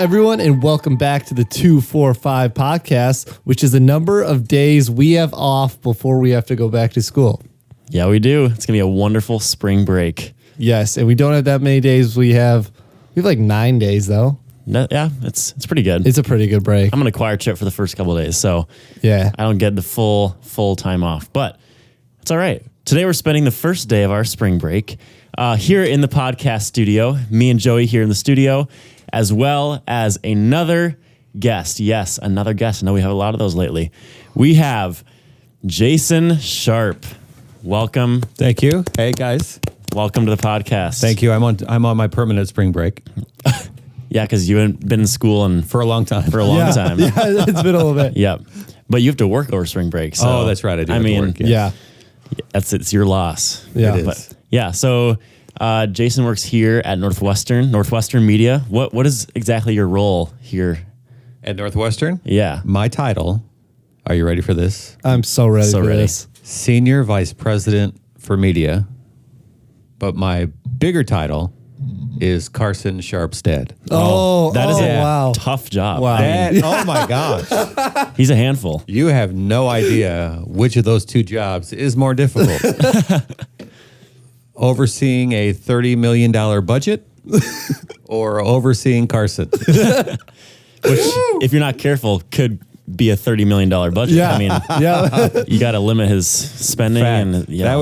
everyone, and welcome back to the 245 podcast, which is the number of days we have off before we have to go back to school. Yeah, we do. It's going to be a wonderful spring break. Yes, and we don't have that many days. We have like 9 days, though. No, yeah, it's pretty good. It's a pretty good break. I'm on a choir trip for the first couple of days, so yeah, I don't get the full time off, but it's all right. Today we're spending the first day of our spring break here in the podcast studio. Me and Joey here in the studio, as well as another guest. Yes, another guest. I know we have a lot of those lately. We have Jason Sharp. Welcome. Thank you. Hey guys. Welcome to the podcast. Thank you. I'm on my permanent spring break. Yeah, because you haven't been in school for a long time. time. Yeah, it's been a little bit. Yep. But you have to work over spring break. So, oh, that's right. I do. I work, yes. Yeah. It's your loss. Yeah. It is. But, yeah. So Jason works here at Northwestern Media. What is exactly your role here At Northwestern? Yeah. My title, are you ready for this? I'm so ready for ready. this. Senior Vice President for Media. But my bigger title is Carson Sharp's dad. Oh, that is a wow. tough job. Wow. I mean, Oh my gosh. he's a handful. You have no idea which of those two jobs is more difficult. Overseeing a $30 million budget or overseeing Carson. Which, if you're not careful, could be a $30 million budget. Yeah. I mean, Yeah. you got to limit his spending. Fact. And That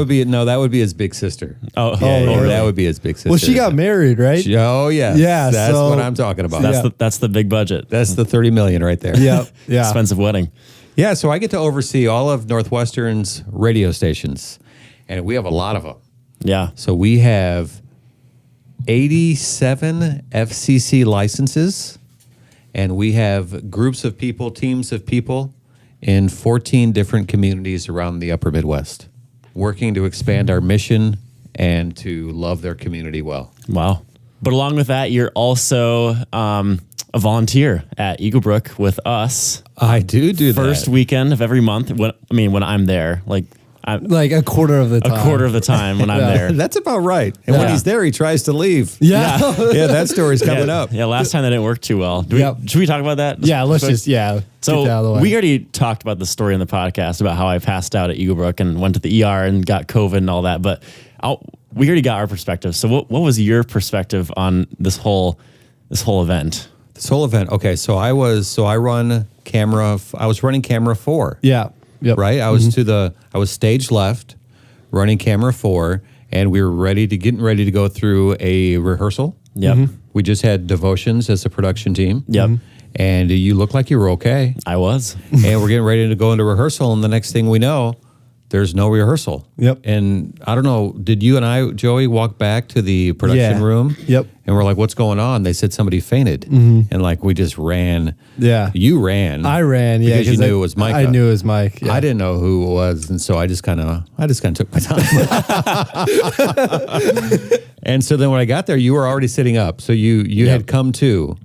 would be his big sister. Oh, really? That would be his big sister. Well, she got married, right? Oh yeah, Yeah, That's so- what I'm talking about. that's the big budget. That's the $30 million right there. Yeah. Yeah. Expensive wedding. Yeah. So I get to oversee all of Northwestern's radio stations, and we have a lot of them. Yeah. So we have 87 FCC licenses, and we have groups of people, teams of people in 14 different communities around the upper Midwest, working to expand our mission and to love their community well. Wow. But along with that, you're also a volunteer at Eagle Brook with us. I do First that. weekend of every month. When I'm there, Like a quarter of the time. a quarter of the time when I'm there. That's about right. And when Yeah. he's there, he tries to leave. Yeah. Yeah, that story's coming yeah, up. Yeah, last time that didn't work too well. Yep. Should we talk about that? Yeah, let's just, get that out of the So way. we already talked about the story in the podcast about how I passed out at Eagle Brook and went to the ER and got COVID and all that. But we already got our perspective. So what was your perspective on this whole event? This whole event. Okay, so I was running camera 4. Yeah. Yep. Right? I was stage left, running camera 4, and we were getting ready to go through a rehearsal. Yep. We just had devotions as a production team. Yep. And you look like you were okay. I was. And we're getting ready to go into rehearsal, and the next thing we know, there's no rehearsal. Yep. And I don't know, did you and I, Joey, walk back to the production room? Yep. And we're like, what's going on? They said somebody fainted. And like, we just ran. Yeah. You ran. I ran, yeah. Because you knew it was Micah. I knew it was Mike. Yeah. I didn't know who it was. And so I just kind of took my time. And so then when I got there, you were already sitting up. So you had come to.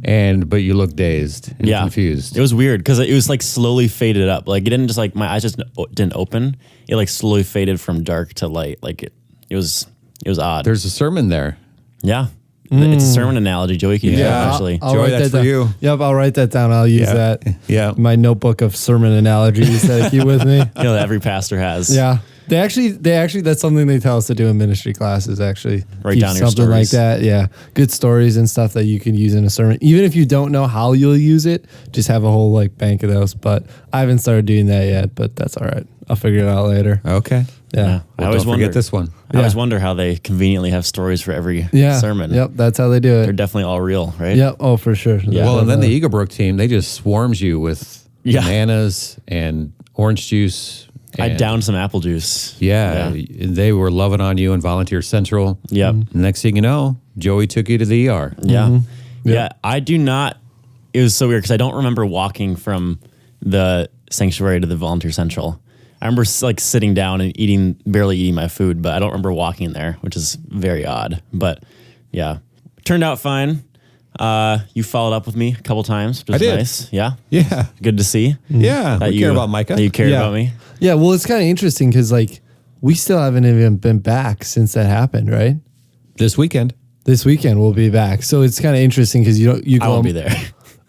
But you looked dazed and confused. It was weird because it was like slowly faded up. Like it didn't just like my eyes just didn't open. It like slowly faded from dark to light. Like it was odd. There's a sermon there. Yeah. It's a sermon analogy. Joey can use that actually. I'll Joey, write that's that for down. you. Yep, I'll write that down. I'll use that. Yeah. My notebook of sermon analogies that I keep with me. You know, that every pastor has. Yeah. They actually, that's something they tell us to do in ministry classes, actually. Write Keep down your something like stories. that. Yeah. Good stories and stuff that you can use in a sermon. Even if you don't know how you'll use it, just have a whole like bank of those. But I haven't started doing that yet, but that's all right. I'll figure it out later. Okay. Yeah. I always don't wonder forget this one. I always wonder how they conveniently have stories for every Yeah. sermon. Yep. That's how they do They're it. definitely all real, right? Yep. Oh, for sure. Yeah. Well, and then the Eagle Brook team, they just swarms you with bananas and orange juice. I and- downed some apple juice. Yeah, they were loving on you in Volunteer Central. Yep. Next thing you know, Joey took you to the ER. Yeah. Yeah. I do not. It was so weird because I don't remember walking from the sanctuary to the Volunteer Central. I remember like sitting down and barely eating my food, but I don't remember walking there, which is very odd. But yeah, turned out fine. You followed up with me a couple times, which was I did. nice. Yeah. Yeah. Good to see. Yeah. That We care about Micah. That you cared Yeah. about me. Yeah. Well, it's kind of interesting because like we still haven't even been back since that happened, right? This weekend. this weekend we'll be back. So it's kind of interesting because you I won't be there.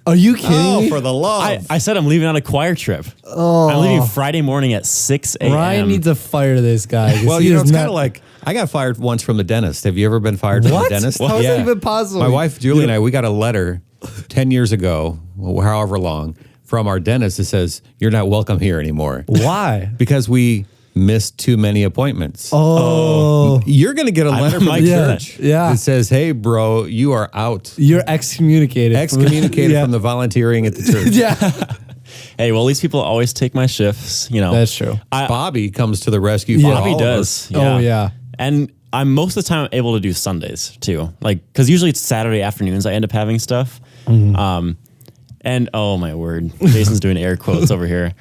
Are you kidding me? for the love. I said I'm leaving on a choir trip. I'm leaving Friday morning at 6 a.m. Ryan needs to fire this guy. Well, it's kind of like I got fired once from the dentist. Have you ever been fired from the dentist? How is that even possible? My wife, Julie, and I, we got a letter 10 years ago, however long, from our dentist that says, you're not welcome here anymore. Why? Because we missed too many appointments. Oh. You're going to get a letter from the church that says, hey, bro, you are out. You're excommunicated. Excommunicated from the volunteering at the church. Yeah. Hey, well, these people always take my shifts. You know, That's true. Bobby comes to the rescue. Yeah. Bobby does. Oh, yeah. And I'm most of the time able to do Sundays too. Like, because usually it's Saturday afternoons I end up having stuff. And oh my word, Jason's doing air quotes over here.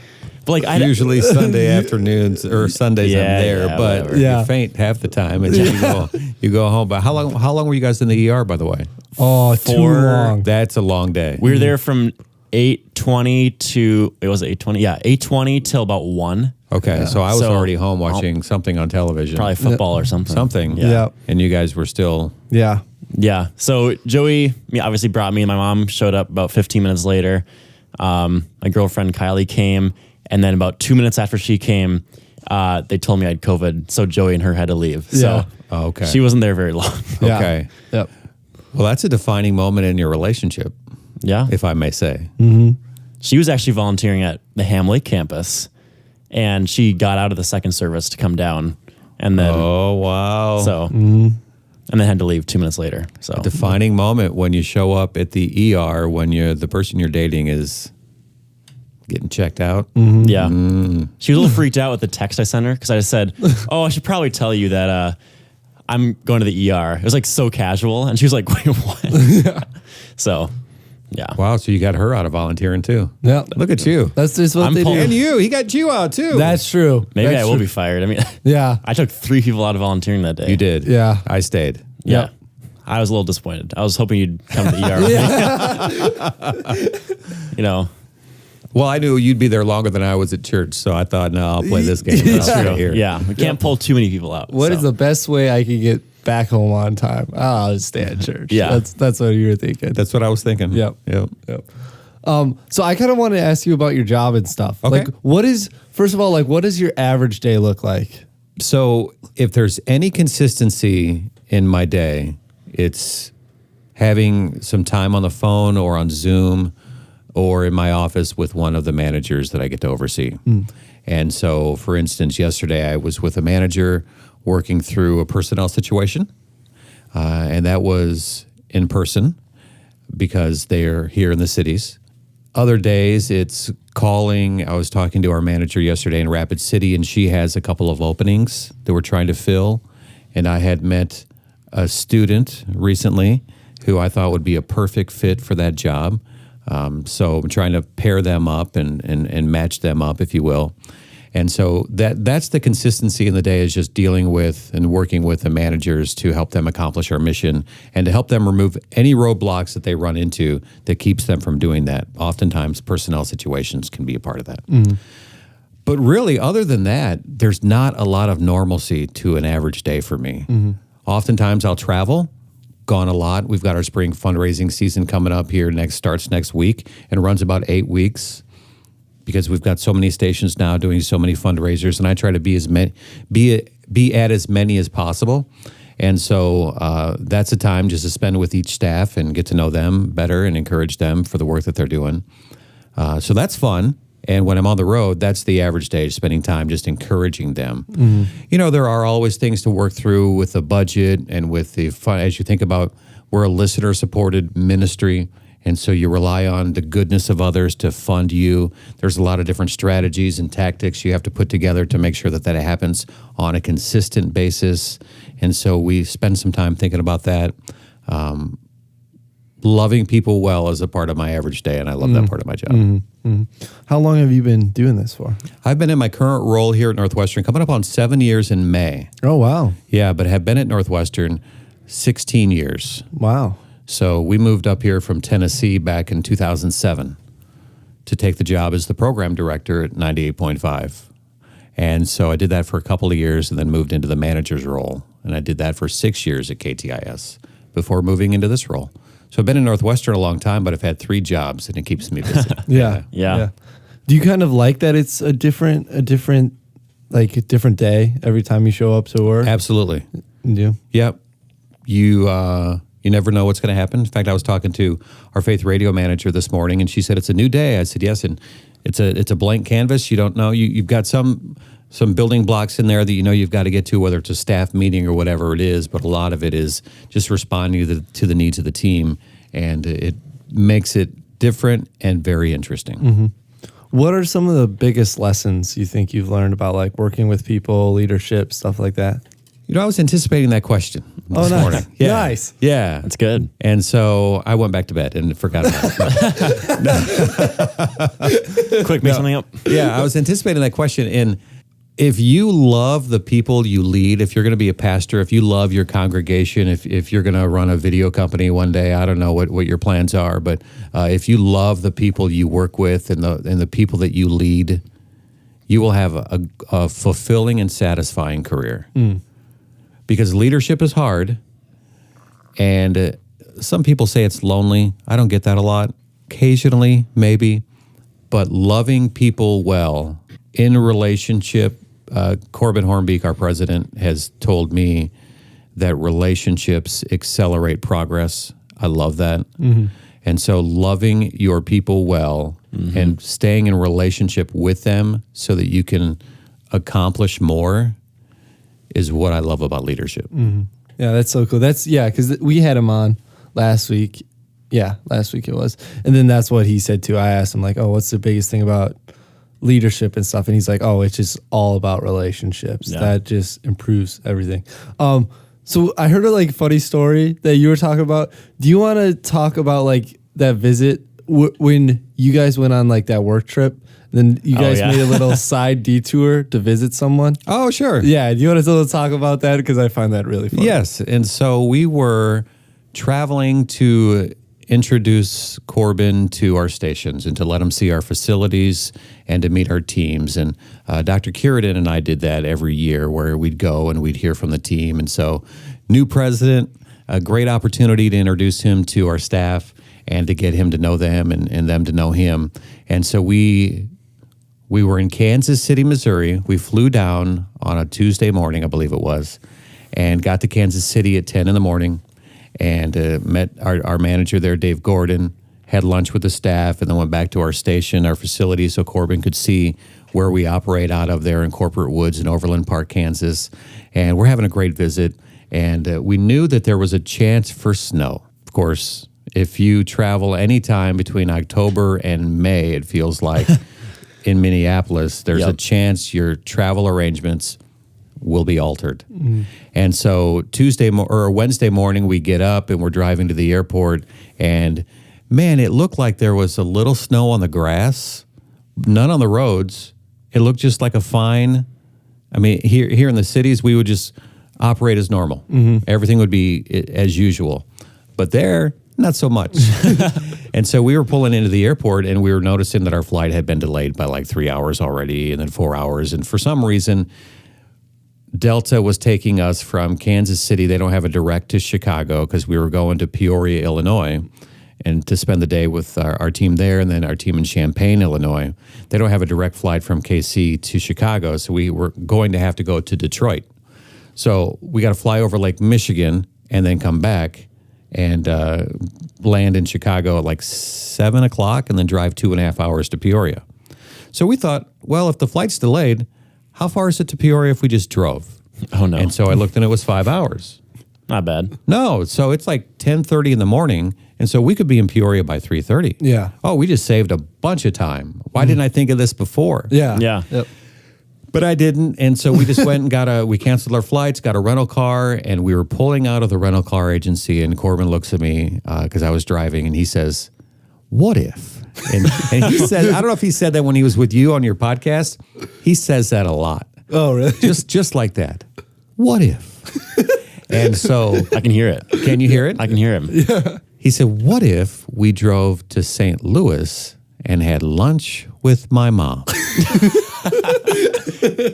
But like, I usually Sunday afternoons or Sundays I'm there, but whatever. you faint half the time and you go home. But how long were you guys in the ER, by the way? Oh, too long. That's a long day. We were there from 8:20 to, it was 8:20. Yeah, 8:20 till about 1. Okay, so I was already home watching something on television. Probably football or something. Something. Yeah. And you guys were still... Yeah. Yeah. So Joey obviously brought me, and my mom showed up about 15 minutes later. My girlfriend Kylie came, and then about 2 minutes after she came, they told me I had COVID. So Joey and her had to leave. So okay. She wasn't there very long. Yeah. Okay. Yep. Well, that's a defining moment in your relationship, Yeah. if I may say. She was actually volunteering at the Ham Lake campus, and she got out of the second service to come down, and then Oh, wow. so and then had to leave 2 minutes later. So Defining moment when you show up at the ER when the person you're dating is getting checked out. yeah, she was a little freaked out with the text I sent her because I just said, "Oh, I should probably tell you that I'm going to the ER." It was like so casual, and she was like, "Wait, what?" So. Yeah. Wow, so you got her out of volunteering too. Yeah. Look at you. That's just what I'm they do. And he got you out too. That's true. Maybe That's I will true. be fired. I mean, Yeah. I took 3 people out of volunteering that day. You did. Yeah. I stayed. Yeah. Yep. I was a little disappointed. I was hoping you'd come to the ER with me. You know. Well, I knew you'd be there longer than I was at church, so I thought, no, I'll play this game. I'll stay here. Yeah. We can't pull too many people out. What is the best way I can get back home on time? Oh, I'll just stay at church. Yeah. That's what you were thinking. That's what I was thinking. Yep. Yep. Yep. So I kind of want to ask you about your job and stuff. Okay. Like, what does your average day look like? So if there's any consistency in my day, it's having some time on the phone or on Zoom or in my office with one of the managers that I get to oversee. And so, for instance, yesterday I was with a manager working through a personnel situation, and that was in person because they're here in the cities. Other days, it's calling. I was talking to our manager yesterday in Rapid City, and she has a couple of openings that we're trying to fill. And I had met a student recently who I thought would be a perfect fit for that job. So I'm trying to pair them up and match them up, if you will. And so that's the consistency in the day, is just dealing with and working with the managers to help them accomplish our mission and to help them remove any roadblocks that they run into that keeps them from doing that. Oftentimes, personnel situations can be a part of that. But really, other than that, there's not a lot of normalcy to an average day for me. Oftentimes, I'll travel. Gone a lot. We've got our spring fundraising season coming up here starts next week and runs about 8 weeks, because we've got so many stations now doing so many fundraisers, and I try to be at as many as possible. And so that's a time just to spend with each staff and get to know them better and encourage them for the work that they're doing. So that's fun. And when I'm on the road, that's the average day, spending time just encouraging them. You know, there are always things to work through with the budget and with the fun. As you think about, we're a listener-supported ministry, and so you rely on the goodness of others to fund you. There's a lot of different strategies and tactics you have to put together to make sure that happens on a consistent basis. And so we spend some time thinking about that. Loving people well is a part of my average day, and I love that part of my job. How long have you been doing this for? I've been in my current role here at Northwestern, coming up on 7 years in May. Oh, wow. Yeah, but have been at Northwestern 16 years. Wow. So we moved up here from Tennessee back in 2007 to take the job as the program director at 98.5. And so I did that for a couple of years and then moved into the manager's role. And I did that for 6 years at KTIS before moving into this role. So I've been in Northwestern a long time, but I've had 3 jobs, and it keeps me busy. Yeah. Do you kind of like that it's a different day every time you show up to work? Absolutely. Yeah. Yep. You never know what's going to happen. In fact, I was talking to our faith radio manager this morning, and she said it's a new day. I said yes, and it's a blank canvas. You don't know. You've got some building blocks in there that you know you've got to get to, whether it's a staff meeting or whatever it is. But a lot of it is just responding to the needs of the team, and it makes it different and very interesting. Mm-hmm. What are some of the biggest lessons you think you've learned about like working with people, leadership, stuff like that? I was anticipating that question this morning. Yeah. Nice. Yeah. That's good. And so I went back to bed and forgot about it. Quick, make something up. Yeah, I was anticipating that question. And if you love the people you lead, if you're going to be a pastor, if you love your congregation, if you're going to run a video company one day, I don't know what your plans are, but if you love the people you work with and the people that you lead, you will have a fulfilling and satisfying career. Because leadership is hard, and some people say it's lonely. I don't get that a lot. Occasionally, maybe. But loving people well in a relationship, Corbin Hoornbeek, our president, has told me that relationships accelerate progress. I love that. Mm-hmm. And so loving your people well and staying in relationship with them so that you can accomplish more is what I love about leadership. Mm-hmm. Yeah, that's so cool. Because we had him on last week. Yeah, last week it was. And then that's what he said too. I asked him like, oh, what's the biggest thing about leadership and stuff? And he's like, oh, it's just all about relationships. Yeah. That just improves everything. So I heard a like funny story that you were talking about. Do you want to talk about like that visit when you guys went on like that work trip? Then you guys made a little side detour to visit someone. Oh, sure. Yeah. Do you want to talk about that? Because I find that really funny. Yes. And so we were traveling to introduce Corbin to our stations and to let him see our facilities and to meet our teams. And Dr. Curidan and I did that every year where we'd go and we'd hear from the team. And so new president, a great opportunity to introduce him to our staff and to get him to know them and them to know him. And so we were in Kansas City, Missouri. We flew down on a Tuesday morning, I believe it was, and got to Kansas City at 10 in the morning and met our manager there, Dave Gordon, had lunch with the staff, and then went back to our station, our facility, so Corbin could see where we operate out of there in Corporate Woods in Overland Park, Kansas. And we're having a great visit, and we knew that there was a chance for snow. Of course, if you travel anytime between October and May, it feels like in Minneapolis, there's a chance your travel arrangements will be altered. Mm-hmm. And so Wednesday morning, we get up and we're driving to the airport, and man, it looked like there was a little snow on the grass, none on the roads. It looked just like a fine. I mean, here in the cities, we would just operate as normal. Mm-hmm. Everything would be as usual. But there, not so much. And so we were pulling into the airport, and we were noticing that our flight had been delayed by like 3 hours already, and then 4 hours. And for some reason, Delta was taking us from Kansas City. They don't have a direct to Chicago because we were going to Peoria, Illinois, and to spend the day with our team there, and then our team in Champaign, Illinois. They don't have a direct flight from KC to Chicago, so we were going to have to go to Detroit. So we got to fly over Lake Michigan and then come back and land in Chicago at like 7 o'clock and then drive 2.5 hours to Peoria. So we thought, well, if the flight's delayed, how far is it to Peoria if we just drove? Oh, no. And so I looked, and it was 5 hours. Not bad. No, so it's like 10:30 in the morning, and so we could be in Peoria by 3:30. Yeah. Oh, we just saved a bunch of time. Why didn't I think of this before? Yeah. Yeah. Yep. But I didn't, and so we just went and we canceled our flights, got a rental car, and we were pulling out of the rental car agency, and Corbin looks at me, because I was driving, and he says, what if? And he said, I don't know if he said that when he was with you on your podcast. He says that a lot. Oh, really? Just like that. What if? And so I can hear it. Can you hear it? I can hear him. Yeah. He said, what if we drove to St. Louis and had lunch with my mom?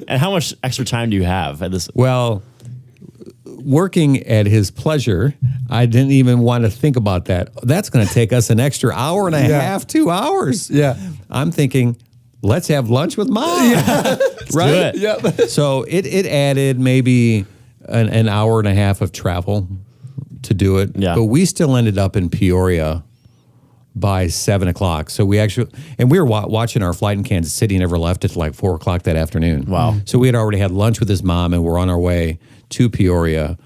And how much extra time do you have at this? Well, working at his pleasure, I didn't even want to think about that. That's going to take us an extra hour and a half, 2 hours. Yeah. I'm thinking, let's have lunch with Mom. Right? do it. Yep. So it added maybe an hour and a half of travel to do it. Yeah. But we still ended up in Peoria by 7 o'clock. So we were watching our flight in Kansas City, never left it till like 4 o'clock that afternoon. Wow. So we had already had lunch with his mom and we're on our way to Peoria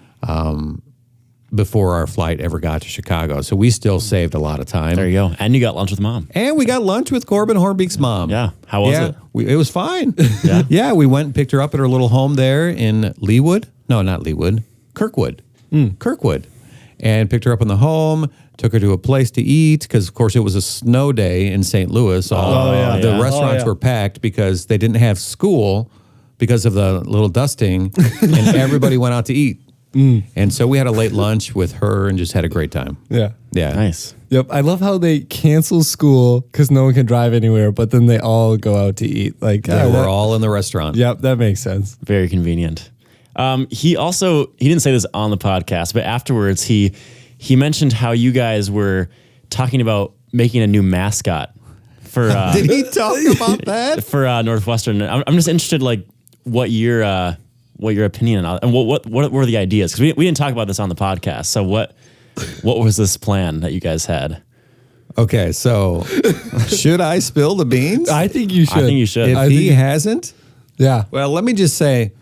before our flight ever got to Chicago. So we still saved a lot of time. There you go. And you got lunch with Mom. And we got lunch with Corbin Hoornbeek's mom. Yeah. How was it? It was fine. Yeah? Yeah, we went and picked her up at her little home there in Leawood. No, not Leawood. Kirkwood. Kirkwood. And picked her up in the home, took her to a place to eat because, of course, it was a snow day in St. Louis. The restaurants were packed because they didn't have school because of the little dusting, and everybody went out to eat. And so we had a late lunch with her and just had a great time. Yeah. Yeah. Nice. Yep. I love how they cancel school because no one can drive anywhere, but then they all go out to eat. Like, They were all in the restaurant. Yep, that makes sense. Very convenient. He didn't say this on the podcast, but afterwards he mentioned how you guys were talking about making a new mascot for Did he talk about that? for Northwestern. I'm just interested, like what your opinion on and what were the ideas, because we didn't talk about this on the podcast. So what was this plan that you guys had? Okay, so should I spill the beans? I think you should. I think you should. If he hasn't, Yeah. well, let me just say,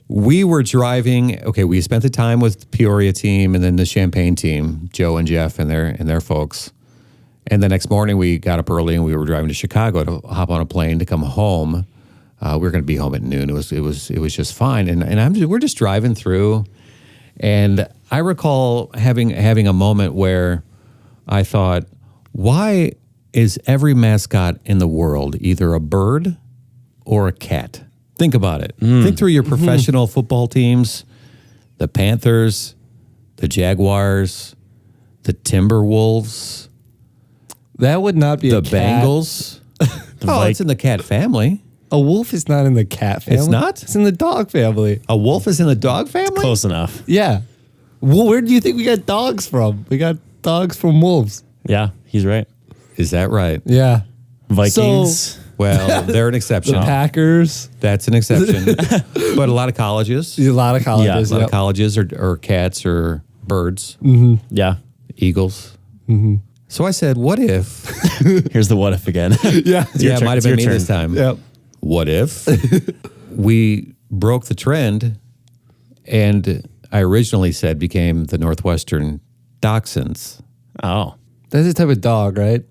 we were driving. Okay, we spent the time with the Peoria team and then the Champaign team, Joe and Jeff and their folks. And the next morning we got up early and we were driving to Chicago to hop on a plane to come home. We were going to be home at noon. It was just fine. And we're just driving through, and I recall having a moment where I thought, why is every mascot in the world either a bird or a cat? Think about it. Think through your professional football teams, the Panthers, the Jaguars, the Timberwolves, That would not be the a cat. Bengals. It's in the cat family. A wolf is not in the cat family. It's not? It's in the dog family. A wolf is in the dog family? Close enough. Yeah. Well, where do you think we got dogs from? We got dogs from wolves. Yeah, he's right. Is that right? Yeah. Vikings. Well, they're an exception. The Packers. That's an exception. But a lot of colleges. A lot of colleges. A lot of colleges are cats or birds, Yeah. eagles. So I said, what if? Here's the what if again. Yeah. Yeah, it might have It's been your me turn. this time. Yep. What if we broke the trend and I originally said became the Northwestern Dachshunds? Oh, That's a type of dog, right?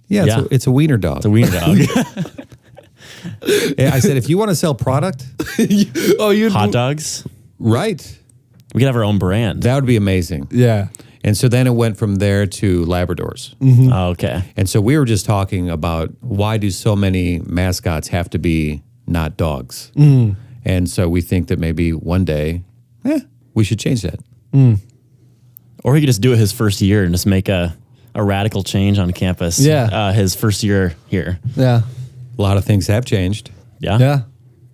Yeah, Yeah. it's a wiener dog. it's a wiener dog. Yeah, I said, if you want to sell product, Oh, you Hot dogs. right, We could have our own brand. that would be amazing. Yeah. And so then it went from there to Labradors. Oh, okay. And so we were just talking about why do so many mascots have to be not dogs? And so we think that maybe one day, we should change that. Or he could just do it his first year and just make a radical change on campus. Yeah. His first year here. Yeah. A lot of things have changed. Yeah. Yeah.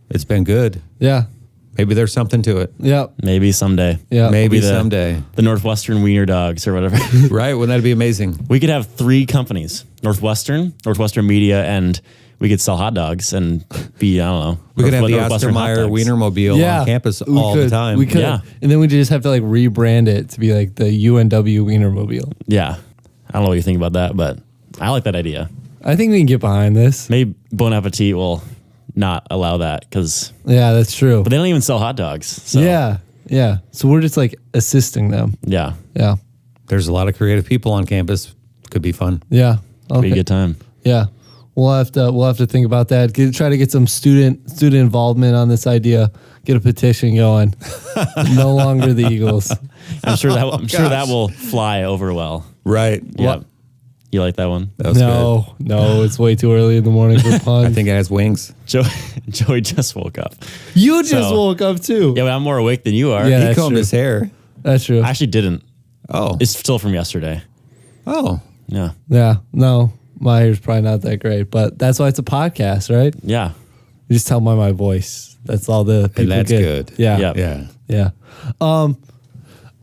It's been good. Yeah. Maybe there's something to it. Yep. Maybe someday. Yeah. Maybe the- someday. The Northwestern Wiener Dogs or whatever. Right? Wouldn't that be amazing? We could have 3 companies: Northwestern Media, and we could sell hot dogs and be, I don't know. We could have the Northwestern Oscar hot Mayer dogs. Wienermobile Yeah. on campus We all the could. time. We could. Yeah. And then we just have to like rebrand it to be like the UNW Wienermobile. Yeah. I don't know what you think about that, but I like that idea. I think we can get behind this. Maybe Bon Appetit will not allow that because, Yeah, that's true. but they don't even sell hot dogs. So, Yeah. Yeah. So we're just like assisting them. Yeah. Yeah. There's a lot of creative people on campus. Could be fun. Yeah. Be Okay. a good time. Yeah. We'll have to think about that. Try to get some student involvement on this idea. Get a petition going. No longer the Eagles. I'm sure that will fly over well. Right. Yeah. You like that one? That was good. No, it's way too early in the morning for puns. I think it has wings. Joey just woke up. you just So- woke up too. Yeah, but I'm more awake than you are. Yeah. He that's combed true. his hair. That's true. I actually didn't. Oh. It's still from yesterday. Oh. Yeah. Yeah. No, my hair's probably not that great, but that's why it's a podcast, right? Yeah. You just tell by my voice. That's all the people And that's get. good. Yeah. Yep. Yeah. Yeah.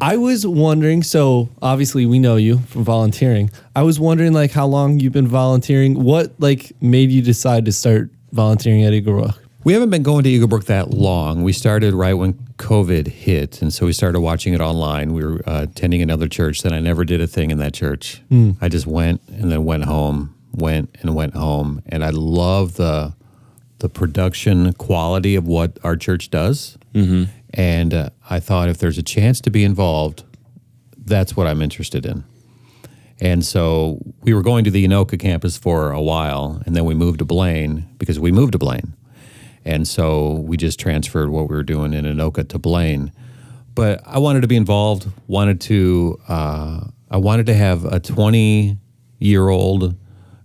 I was wondering, so obviously we know you from volunteering. I was wondering like how long you've been volunteering. What like made you decide to start volunteering at Eagle Brook? We haven't been going to Eagle Brook that long. We started right when COVID hit, and so we started watching it online. We were attending another church, then I never did a thing in that church. I just went and then went home, went home, and I love the production quality of what our church does. And I thought if there's a chance to be involved, that's what I'm interested in. And so we were going to the Anoka campus for a while, and then we moved to Blaine because we moved to Blaine. And so we just transferred what we were doing in Anoka to Blaine. But I wanted to be involved, I wanted to have a 20-year-old,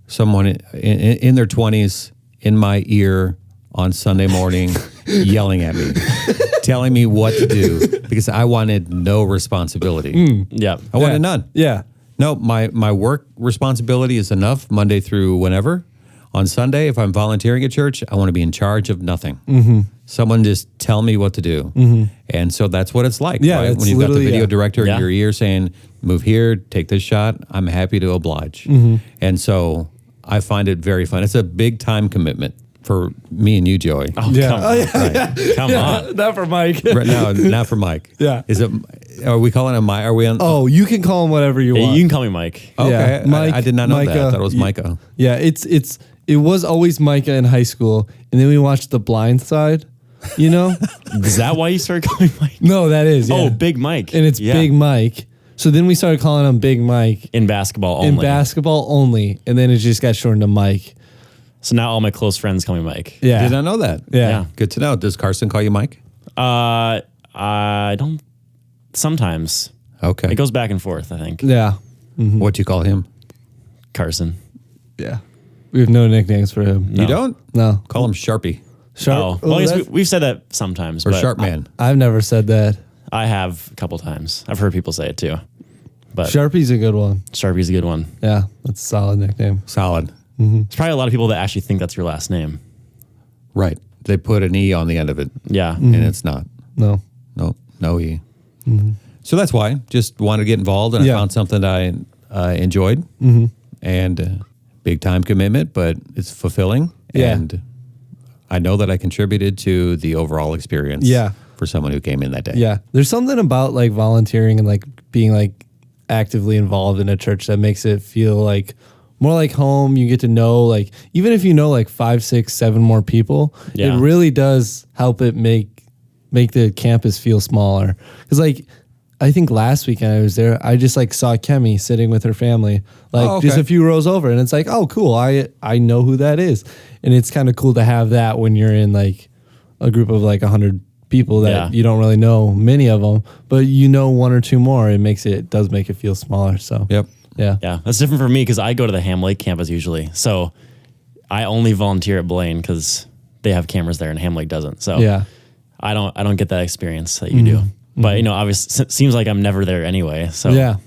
someone in their 20s, in my ear on Sunday morning, yelling at me, telling me what to do, because I wanted no responsibility. Yep. I wanted none. Yeah. No, my work responsibility is enough Monday through whenever. On Sunday, if I'm volunteering at church, I want to be in charge of nothing. Someone just tell me what to do. And so that's what it's like, Yeah, right? it's When you've got the literally, video yeah. director Yeah. in your ear saying, move here, take this shot, I'm happy to oblige. And so I find it very fun. It's a big time commitment for me and you, Joey. Oh, Yeah. come on. Oh, yeah. Come on. Not for Mike. Right now, not for Mike. Yeah. Is it? Are we calling him Mike? Are we on? Oh, you can call him whatever you Yeah, want. you can call me Mike. okay. yeah, Mike, I did not know that. I Micah. thought it was Micah. Yeah, it was always Micah in high school, and then we watched The Blind Side. You know? Is that why you started calling me Mike? No, that is. Yeah. Oh, Big Mike. and it's Yeah. Big Mike. So then we started calling him Big Mike In basketball only. in basketball only, and then it just got shortened to Mike. So now all my close friends call me Mike. Yeah. Did not know that. Yeah. Yeah. Good to know. Does Carson call you Mike? I don't. Sometimes Okay. it goes back and forth. I think Yeah. What do you call him? Carson. Yeah. We have no nicknames for him. You don't? No. Call him Sharpie Oh, well, I guess that's- we've said that sometimes. or but Sharp Man. I've never said that. I have a couple times. I've heard people say it too. But Sharpie's a good one. Sharpie's a good one. Yeah, that's a solid nickname. Solid. There's probably a lot of people that actually think that's your last name. Right. They put an E on the end of it, Yeah. and it's not. No. No E. So that's why. Just wanted to get involved, and Yeah. I found something that I enjoyed, and big time commitment, but it's fulfilling. Yeah. And I know that I contributed to the overall experience. Yeah. For someone who came in that day. Yeah. There's something about like volunteering and like being like actively involved in a church that makes it feel like more like home. You get to know like even if you know like 5, 6, 7 more people, Yeah. it really does help it make the campus feel smaller. Because like I think last weekend I was there, I just like saw Kemi sitting with her family, like Oh, okay. just a few rows over, and it's like, oh cool, I know who that is, and it's kind of cool to have that when you're in like a group of like 100 people that Yeah. you don't really know many of them, but you know 1 or 2 more. It does make it feel smaller. So Yep. yeah, Yeah. That's different for me because I go to the Ham Lake campus usually. So I only volunteer at Blaine because they have cameras there and Ham Lake doesn't. So yeah, I don't get that experience that you do. But you know, obviously, it seems like I'm never there anyway. So yeah.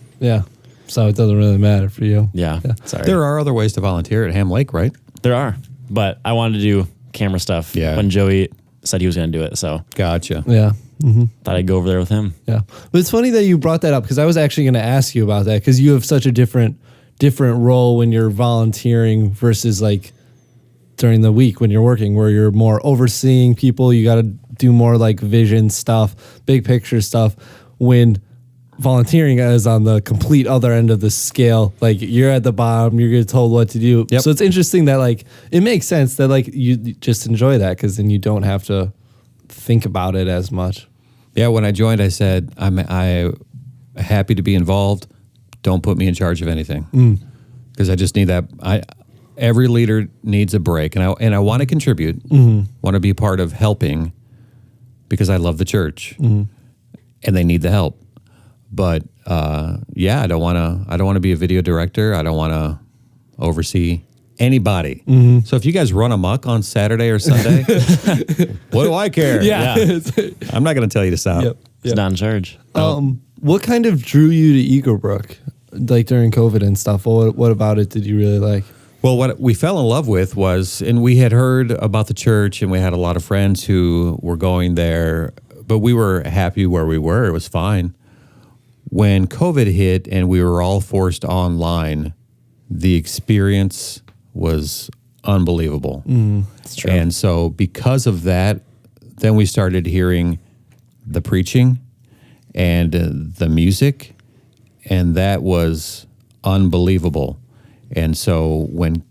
So it doesn't really matter for you. yeah. Sorry. There are other ways to volunteer at Ham Lake, right? There are, but I wanted to do camera stuff. Yeah. When Joey said he was going to do it, so Gotcha. Yeah. thought I'd go over there with him. Yeah, but it's funny that you brought that up because I was actually going to ask you about that because you have such a different role when you're volunteering versus like during the week when you're working, where you're more overseeing people. You got to do more like vision stuff, big picture stuff. When volunteering is on the complete other end of the scale, like you're at the bottom, you're getting told what to do. Yep. So it's interesting that like it makes sense that like you just enjoy that because then you don't have to think about it as much. Yeah, when I joined, I said, I'm happy to be involved. Don't put me in charge of anything. Because I just need that. Every leader needs a break. And I want to contribute, want to be part of helping because I love the church and they need the help. But yeah, I don't want to be a video director. I don't want to oversee anybody. So if you guys run amok on Saturday or Sunday, what do I care? I'm not going to tell you to stop. Yep. He's not in charge. What kind of drew you to Eagle Brook, like during COVID and stuff? What about it did you really like? Well, what we fell in love with was, and we had heard about the church, and we had a lot of friends who were going there, but we were happy where we were. It was fine. When COVID hit and we were all forced online, the experience was unbelievable. That's true. And so because of that, then we started hearing the preaching and the music, and that was unbelievable. And so when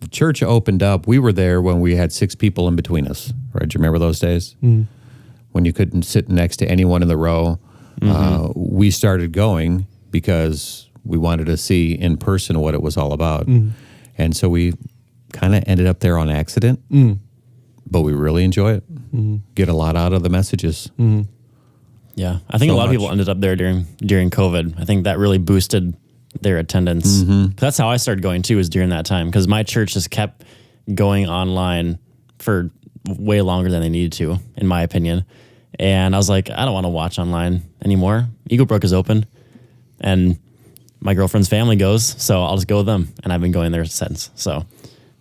the church opened up, we were there when we had 6 people in between us, right? Do you remember those days? When you couldn't sit next to anyone in the row? We started going because we wanted to see in person what it was all about. And so we kind of ended up there on accident, but we really enjoy it. Get a lot out of the messages. Yeah, I think So a lot of much. people ended up there during COVID. I think that really boosted their attendance. That's how I started going too, was during that time, because my church just kept going online for way longer than they needed to, in my opinion. And I was like, I don't want to watch online anymore. Eagle Brook is open, and my girlfriend's family goes, so I'll just go with them. And I've been going there since. So,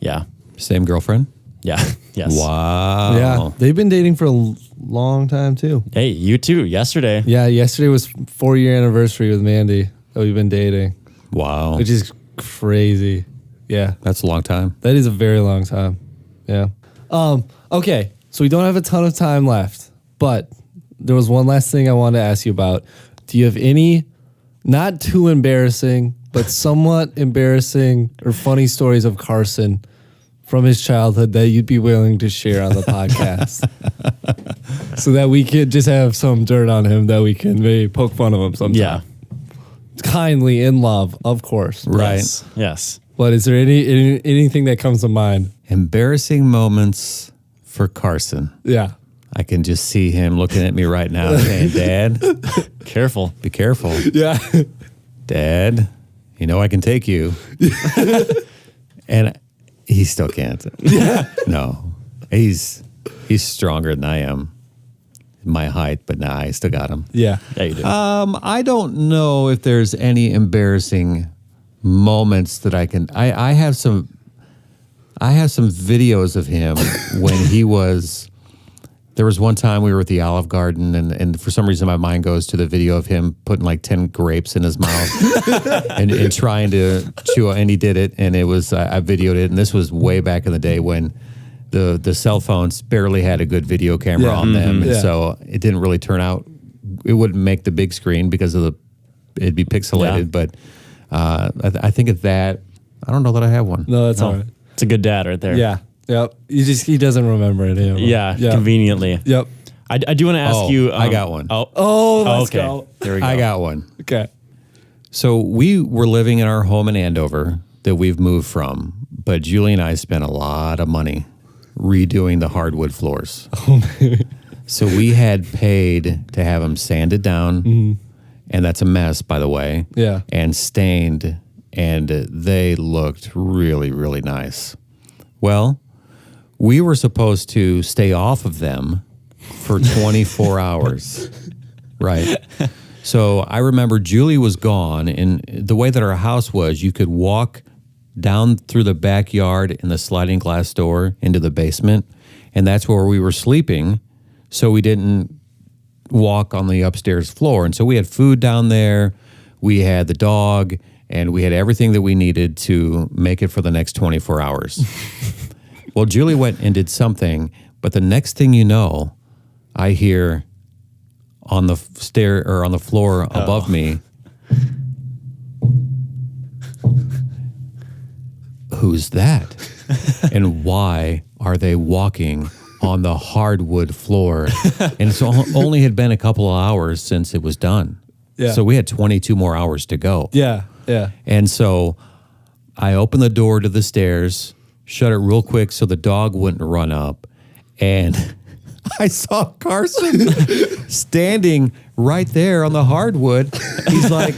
yeah, Same girlfriend? yeah, yes. Wow. Yeah, they've been dating for a long time too. Hey, you too. Yesterday. Yeah, yesterday was 4-year anniversary with Mandy that we've been dating, Wow. which is crazy. Yeah, That's a long time. that is a very long time. Yeah. Okay, so we don't have a ton of time left, but there was one last thing I wanted to ask you about. Do you have any, not too embarrassing, but somewhat embarrassing or funny stories of Carson from his childhood that you'd be willing to share on the podcast? So that we could just have some dirt on him that we can maybe poke fun of him sometime. Yeah. Kindly, in love, of course. Right. Yes. Yes. But is there anything that comes to mind? Embarrassing moments for Carson. Yeah. I can just see him looking at me right now saying, Dad, Careful. be careful. Yeah. Dad, you know I can take you. And he still can't. Yeah. No. He's stronger than I am. My height, but nah, I still got him. Yeah. Yeah, you do. I don't know if there's any embarrassing moments that I can. I have some videos of him when he was. There was one time we were at the Olive Garden, and for some reason my mind goes to the video of him putting like 10 grapes in his mouth and trying to chew, and he did it, and it was I videoed it, and this was way back in the day when the cell phones barely had a good video camera on them, and so it didn't really turn out. It wouldn't make the big screen because of it'd be pixelated, but I think of that. I don't know that I have one. No, that's all right. It's a good dad right there. Yeah. Yep. He doesn't remember it. Yeah, conveniently. Yep. I do want to ask you. I got one. Oh, let's okay. go. There we go. I got one. Okay. So we were living in our home in Andover that we've moved from, but Julie and I spent a lot of money redoing the hardwood floors. So we had paid to have them sanded down, and that's a mess, by the way. Yeah. And stained, and they looked really, really nice. Well, we were supposed to stay off of them for 24 hours, right? So I remember Julie was gone, and the way that our house was, you could walk down through the backyard in the sliding glass door into the basement, and that's where we were sleeping, so we didn't walk on the upstairs floor. And so we had food down there, we had the dog, and we had everything that we needed to make it for the next 24 hours. Well, Julie went and did something, but the next thing you know, I hear on the stair or on the floor above me, who's that? And why are they walking on the hardwood floor? And it's only had been a couple of hours since it was done. Yeah. So we had 22 more hours to go. Yeah. Yeah. And so I opened the door to the stairs, shut it real quick so the dog wouldn't run up, and I saw Carson standing right there on the hardwood. He's like,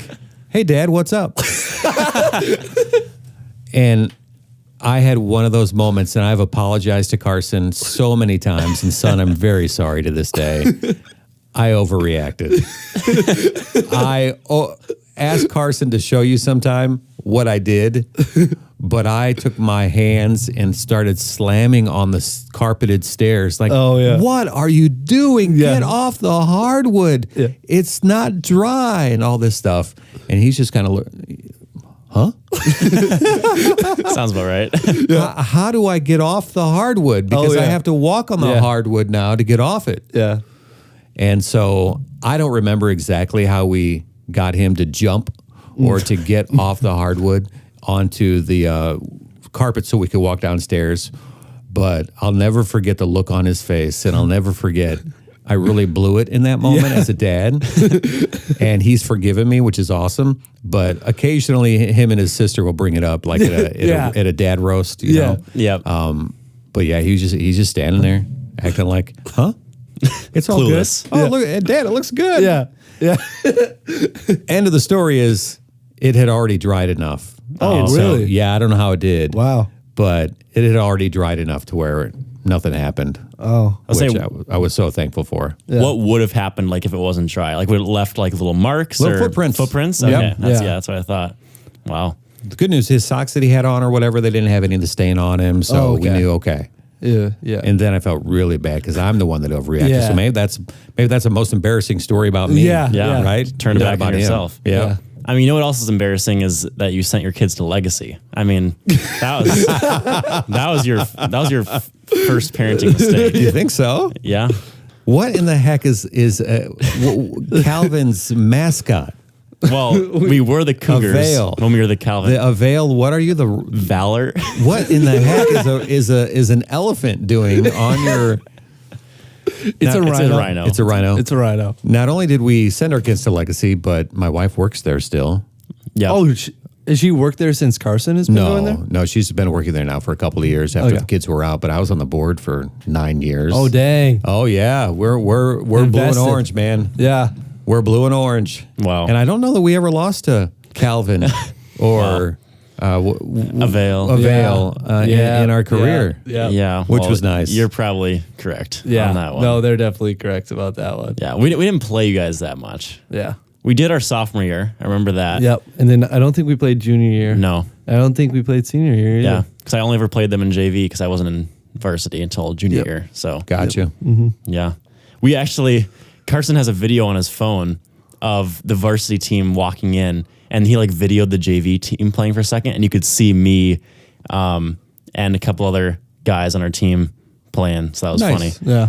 "Hey, Dad, what's up?" And I had one of those moments, and I've apologized to Carson so many times, and son, I'm very sorry to this day. I overreacted. I asked Carson to show you sometime what I did, But I took my hands and started slamming on the carpeted stairs. Like, Oh, yeah. what are you doing? Yeah. Get off the hardwood. Yeah. It's not dry and all this stuff. And he's just kind of, huh? Sounds about right. How do I get off the hardwood? Because I yeah. have to walk on the Yeah. hardwood now to get off it. Yeah. And so I don't remember exactly how we got him to jump or to get off the hardwood onto the carpet so we could walk downstairs. But I'll never forget the look on his face, and I'll never forget I really blew it in that moment as a dad. And he's forgiven me, which is awesome. But occasionally him and his sister will bring it up, like at a dad roast, you know? Yep. But yeah, he's just standing there acting like, huh? It's all Clueless. good. Oh, look, Dad, it looks good. Yeah. Yeah. End of the story is it had already dried enough. Oh, And really? Yeah, I don't know how it did. Wow. But it had already dried enough to where nothing happened. Oh. Which I was so thankful for. Yeah. What would have happened like if it wasn't dry? Like would it left like little marks Little or footprints. Footprints? Yep. Okay. Yeah. That's what I thought. Wow. The good news, his socks that he had on or whatever, they didn't have any of the stain on him. So Oh, we okay. knew, okay. Yeah. Yeah. And then I felt really bad because I'm the one that overreacted. Yeah. So maybe that's the most embarrassing story about me. Yeah. Yeah. Right? Turn it Not back about on him. yourself. Yeah. Yeah. I mean, you know what else is embarrassing is that you sent your kids to Legacy. I mean, that was your first parenting mistake. Do you think so? Yeah. What in the heck is Calvin's mascot? Well, we were the Cougars Avail. when we were the Calvin. The Avail, what are you? The Valor. what in the heck is an elephant doing on your? It's a rhino. It's a rhino. It's a rhino. Not only did we send our kids to Legacy, but my wife works there still. Yeah. Oh, has she worked there since Carson has been going there? No, she's been working there now for a couple of years after the kids were out. But I was on the board for 9 years. Oh, dang. Oh yeah, we're blue and Invested. orange, man. Yeah. We're blue and orange. Wow. And I don't know that we ever lost to Calvin or Avail. in our career. Yeah. Yeah. Which was nice. You're probably correct on that one. No, they're definitely correct about that one. Yeah. We didn't play you guys that much. Yeah. We did our sophomore year. I remember that. Yep. And then I don't think we played junior year. No. I don't think we played senior year either. Yeah. Because I only ever played them in JV because I wasn't in varsity until junior year. So Gotcha. yeah. We actually, Carson has a video on his phone of the varsity team walking in, and he like videoed the JV team playing for a second, and you could see me and a couple other guys on our team playing. So that was Nice. funny. Yeah.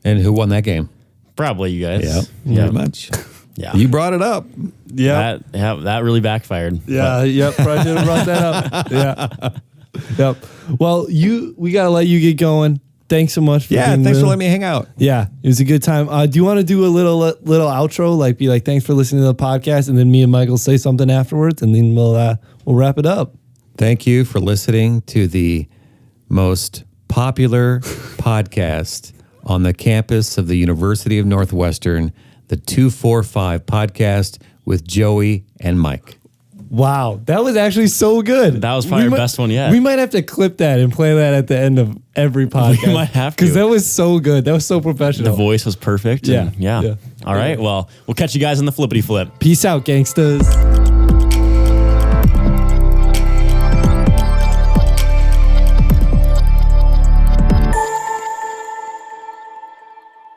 And who won that game? Probably you guys. Yeah, pretty much. Yeah. You brought it up. Yeah. That really backfired. Yeah. Yep. Probably should have brought that up. Yeah. Yep. Well, we got to let you get going. Thanks so much for being Thanks with. for letting me hang out. Yeah, it was a good time. Do you want to do a little outro, like be like, thanks for listening to the podcast, and then me and Michael say something afterwards, and then we'll wrap it up. Thank you for listening to the most popular podcast on the campus of the University of Northwestern, the 245 podcast with Joey and Mike. Wow, that was actually so good. That was probably our best one yet. We might have to clip that and play that at the end of every podcast. We might have to. because that was so good. That was so The professional. voice was perfect. Yeah. and yeah. Yeah. All right. Well, we'll catch you guys in the flippity flip. Peace out, gangsters.